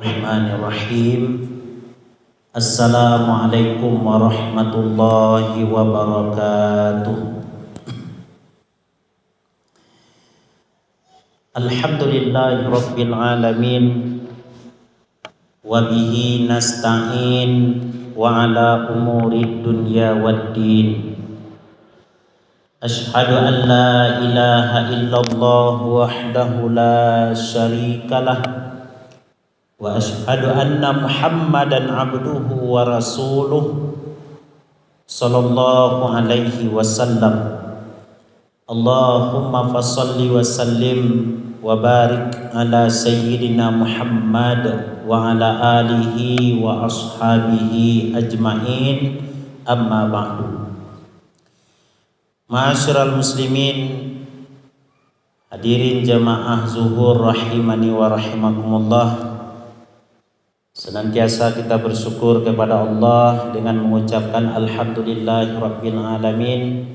Bismillahirrahmanirrahim. Assalamualaikum warahmatullahi wabarakatuh. Alhamdulillahi rabbil alamin. Wa bihi nasta'in wa ala umuri dunya waddin. Ashhadu an la ilaha illallah wahdahu la syarikalah wa ashhadu anna Muhammadan abduhu wa rasuluh sallallahu alaihi wasallam. Allahumma fassalli wa sallim wa barik ala sayyidina Muhammad wa ala alihi wa ashabihi ajma'in, amma ba'du. Ma'asyiral muslimin, hadirin jamaah zuhur rahimani wa rahimakumullah. Senantiasa kita bersyukur kepada Allah dengan mengucapkan alhamdulillahirabbil alamin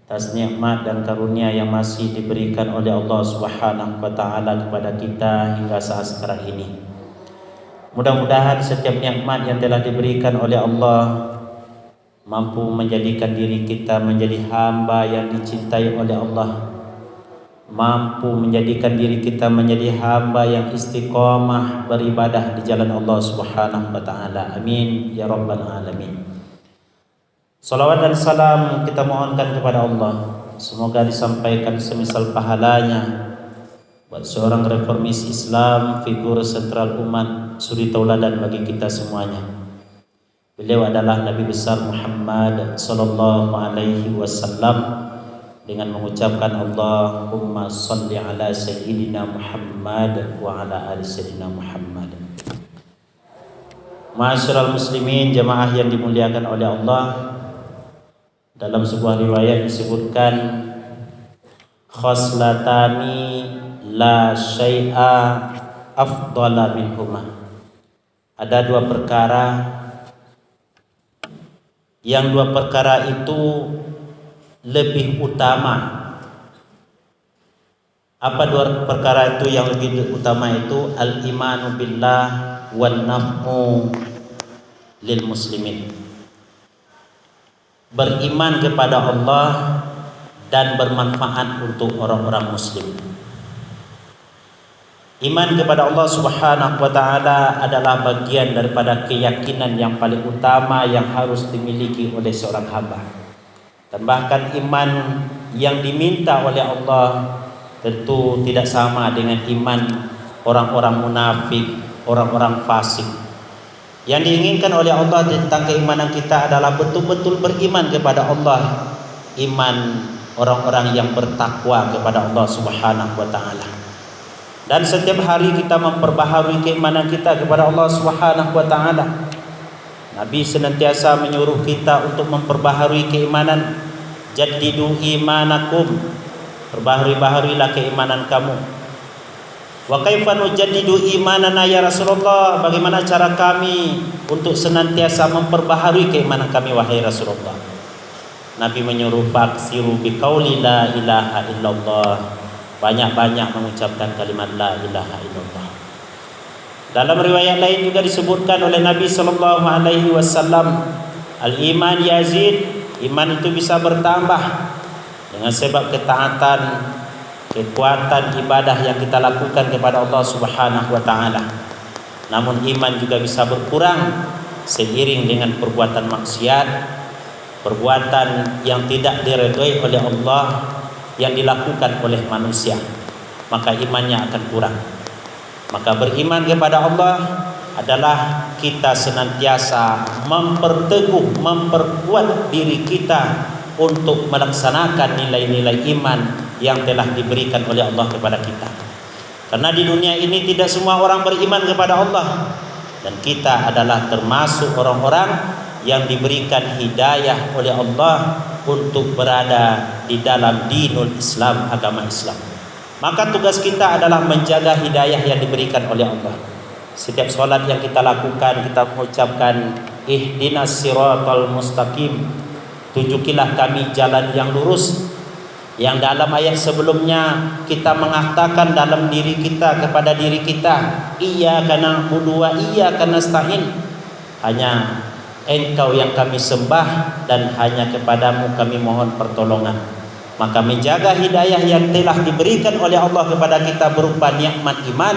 atas nikmat dan karunia yang masih diberikan oleh Allah Subhanahu wa taala kepada kita hingga saat sekarang ini. Mudah-mudahan setiap nikmat yang telah diberikan oleh Allah mampu menjadikan diri kita menjadi hamba yang dicintai oleh Allah, mampu menjadikan diri kita menjadi hamba yang istiqomah beribadah di jalan Allah Subhanahu wa taala. Amin ya rabbal alamin. Salawat dan salam kita mohonkan kepada Allah, semoga disampaikan semisal pahalanya buat seorang reformis Islam, figur sentral umat, suri tauladan bagi kita semuanya. Beliau adalah Nabi besar Muhammad sallallahu alaihi wasallam dengan mengucapkan Allahumma salli ala sayyidina Muhammad wa ala ali sayyidina Muhammad. Ma'asyiral muslimin, jamaah yang dimuliakan oleh Allah, dalam sebuah riwayat disebutkan khoslatani la syai'a afdala minhuma. Ada dua perkara yang dua perkara itu lebih utama. Apa dua perkara itu yang lebih utama itu? Al-imanu billah wan naf'u lil muslimin. Beriman kepada Allah dan bermanfaat untuk orang-orang muslim. Iman kepada Allah Subhanahu wa taala adalah bagian daripada keyakinan yang paling utama yang harus dimiliki oleh seorang hamba. Dan bahkan iman yang diminta oleh Allah tentu tidak sama dengan iman orang-orang munafik, orang-orang fasik. Yang diinginkan oleh Allah tentang keimanan kita adalah betul-betul beriman kepada Allah, iman orang-orang yang bertakwa kepada Allah Subhanahu wa taala. Dan setiap hari kita memperbaharui keimanan kita kepada Allah Subhanahu wa taala. Nabi senantiasa menyuruh kita untuk memperbaharui keimanan. Jaddidu imanakum, perbaharui-baharuilah keimanan kamu. Wa kaifa nujaddidu imanana ya Rasulullah? Bagaimana cara kami untuk senantiasa memperbaharui keimanan kami wahai Rasulullah? Nabi menyuruh faksiru biqauli la ilaha illallah. Banyak-banyak mengucapkan kalimat la ilaha illallah. Dalam riwayat lain juga disebutkan oleh Nabi sallallahu alaihi wasallam, al-iman yazid, iman itu bisa bertambah dengan sebab ketaatan, kekuatan ibadah yang kita lakukan kepada Allah Subhanahu wa taala. Namun iman juga bisa berkurang seiring dengan perbuatan maksiat, perbuatan yang tidak diridhoi oleh Allah yang dilakukan oleh manusia, maka imannya akan kurang. Maka beriman kepada Allah adalah kita senantiasa memperteguh, memperkuat diri kita untuk melaksanakan nilai-nilai iman yang telah diberikan oleh Allah kepada kita. Karena di dunia ini tidak semua orang beriman kepada Allah, dan kita adalah termasuk orang-orang yang diberikan hidayah oleh Allah untuk berada di dalam dinul Islam, agama Islam. Maka tugas kita adalah menjaga hidayah yang diberikan oleh Allah. Setiap solat yang kita lakukan, kita mengucapkan ihdinas siratal mustaqim, tunjukilah kami jalan yang lurus. Yang dalam ayat sebelumnya kita mengatakan dalam diri kita kepada diri kita, iyyaka na'budu wa iyyaka nasta'in. Hanya Engkau yang kami sembah dan hanya kepadamu kami mohon pertolongan. Maka menjaga hidayah yang telah diberikan oleh Allah kepada kita berupa nikmat iman,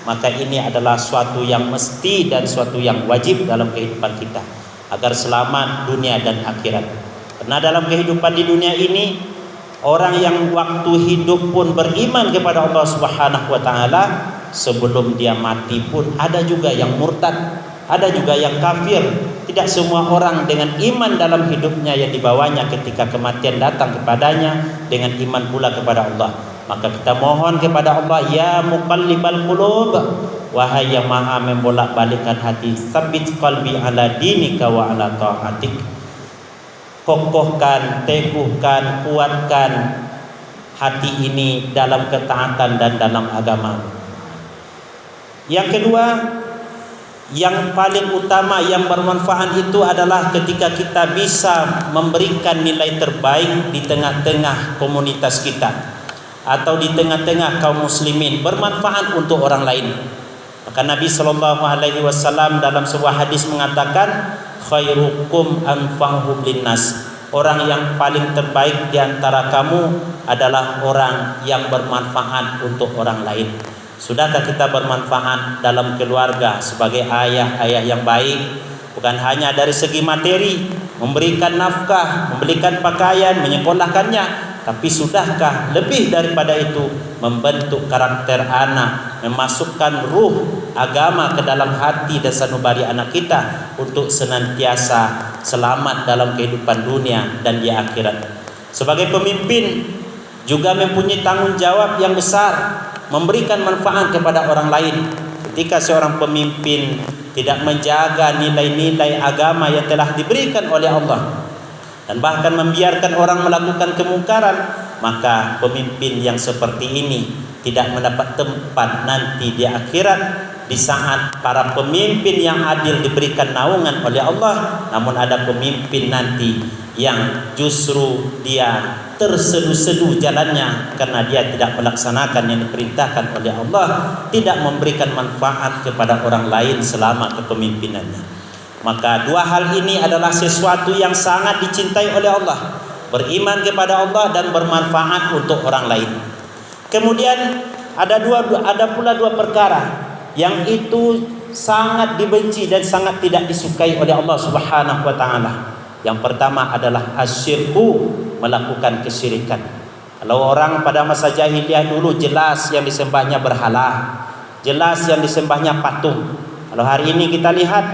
maka ini adalah suatu yang mesti dan suatu yang wajib dalam kehidupan kita agar selamat dunia dan akhirat. Karena dalam kehidupan di dunia ini, orang yang waktu hidup pun beriman kepada Allah Subhanahu wa taala, sebelum dia mati pun ada juga yang murtad, ada juga yang kafir. Tidak semua orang dengan iman dalam hidupnya yang dibawanya ketika kematian datang kepadanya dengan iman pula kepada Allah. Maka kita mohon kepada Allah, ya muqallibal qulub, wahai yang maha membolak-balikkan hati, sabit qalbi ala dinika wa ala ta'atik. Kokohkan, teguhkan, kuatkan hati ini dalam ketaatan dan dalam agama. Yang kedua, yang paling utama yang bermanfaat itu adalah ketika kita bisa memberikan nilai terbaik di tengah-tengah komunitas kita atau di tengah-tengah kaum muslimin, bermanfaat untuk orang lain. Maka Nabi SAW dalam sebuah hadis mengatakan, khairukum anfa'uhum linnas. Orang yang paling terbaik di antara kamu adalah orang yang bermanfaat untuk orang lain. Sudahkah kita bermanfaat dalam keluarga sebagai ayah yang baik? Bukan hanya dari segi materi, memberikan nafkah, memberikan pakaian, menyekolahkannya, tapi sudahkah lebih daripada itu membentuk karakter anak, memasukkan ruh agama ke dalam hati dan sanubari anak kita untuk senantiasa selamat dalam kehidupan dunia dan di akhirat. Sebagai pemimpin juga mempunyai tanggung jawab yang besar, memberikan manfaat kepada orang lain. Ketika seorang pemimpin tidak menjaga nilai-nilai agama yang telah diberikan oleh Allah dan bahkan membiarkan orang melakukan kemungkaran, maka pemimpin yang seperti ini tidak mendapat tempat nanti di akhirat. Di saat para pemimpin yang adil diberikan naungan oleh Allah, namun ada pemimpin nanti yang justru dia tersedu-sedu jalannya karena dia tidak melaksanakan yang diperintahkan oleh Allah, tidak memberikan manfaat kepada orang lain selama kepemimpinannya. Maka dua hal ini adalah sesuatu yang sangat dicintai oleh Allah, beriman kepada Allah dan bermanfaat untuk orang lain. Kemudian ada pula dua perkara yang itu sangat dibenci dan sangat tidak disukai oleh Allah Subhanahu wa taala. Yang pertama adalah asyirku, melakukan kesyirikan. Kalau orang pada masa jahiliyah dulu jelas yang disembahnya berhala, jelas yang disembahnya patung. Kalau hari ini kita lihat,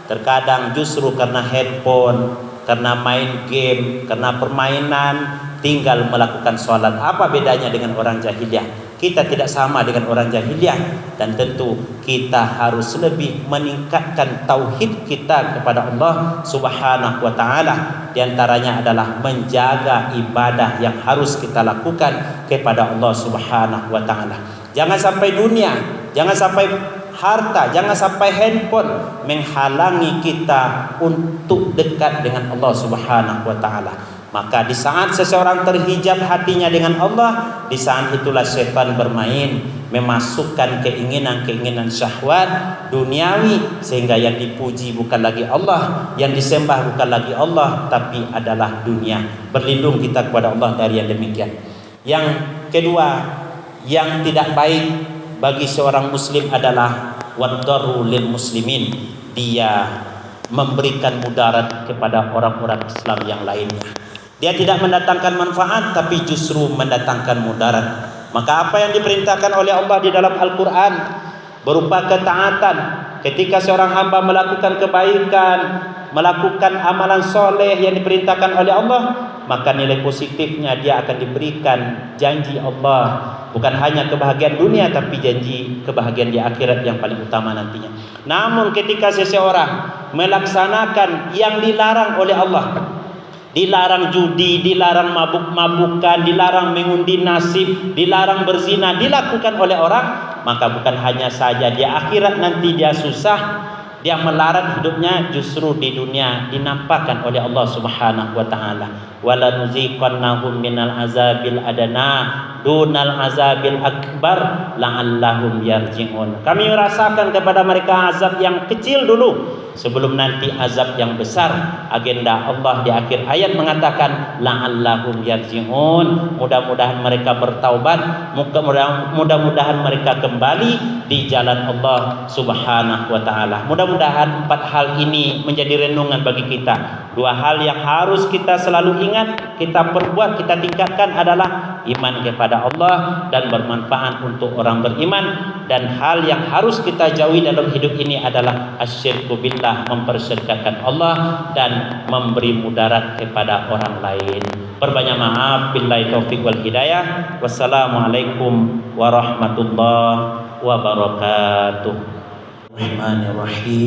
terkadang justru karena handphone, karena main game, karena permainan, tinggal melakukan sholat. Apa bedanya dengan orang jahiliyah? Kita tidak sama dengan orang jahiliyah, dan tentu kita harus lebih meningkatkan tauhid kita kepada Allah Subhanahu wa taala. Di antaranya adalah menjaga ibadah yang harus kita lakukan kepada Allah Subhanahu wa taala. Jangan sampai dunia, jangan sampai harta, jangan sampai handphone menghalangi kita untuk dekat dengan Allah Subhanahu wa taala. Maka di saat seseorang terhijab hatinya dengan Allah, di saat itulah setan bermain, memasukkan keinginan-keinginan syahwat duniawi, sehingga yang dipuji bukan lagi Allah, yang disembah bukan lagi Allah, tapi adalah dunia. Berlindung kita kepada Allah dari yang demikian. Yang kedua, yang tidak baik bagi seorang muslim adalah waddaru lil muslimin. Dia memberikan mudarat kepada orang-orang Islam yang lainnya. Dia tidak mendatangkan manfaat, tapi justru mendatangkan mudarat. Maka apa yang diperintahkan oleh Allah di dalam Al-Quran berupa ketaatan. Ketika seorang hamba melakukan kebaikan, melakukan amalan soleh yang diperintahkan oleh Allah, maka nilai positifnya dia akan diberikan janji Allah, bukan hanya kebahagiaan dunia, tapi janji kebahagiaan di akhirat yang paling utama nantinya. Namun ketika seseorang melaksanakan yang dilarang oleh Allah, dilarang judi, dilarang mabuk-mabukan, dilarang mengundi nasib, dilarang berzina, dilakukan oleh orang, maka bukan hanya saja di akhirat nanti dia susah, Dia melarat hidupnya justru di dunia dinampakkan oleh Allah Subhanahu wa taala. Wala nuziqannahum minal azabil adana dunal azabil akbar la'allahum yarji'un. Kami rasakan kepada mereka azab yang kecil dulu sebelum nanti azab yang besar. Agenda Allah di akhir ayat mengatakan la'allahum yarji'un, mudah-mudahan mereka bertaubat, mudah-mudahan mereka kembali di jalan Allah Subhanahu wa taala. Mudah-mudahan 4 hal ini menjadi renungan bagi kita. 2 hal yang harus kita selalu ingat, kita perbuat, kita tingkatkan adalah iman kepada Allah dan bermanfaat untuk orang beriman. Dan hal yang harus kita jauhi dalam hidup ini adalah asyirku billah, mempersyirikkan Allah dan memberi mudarat kepada orang lain. Perbanyak maaf, billahi taufiq wal hidayah. Wassalamualaikum warahmatullahi wabarakatuh. Bismillahirrahmanirrahim.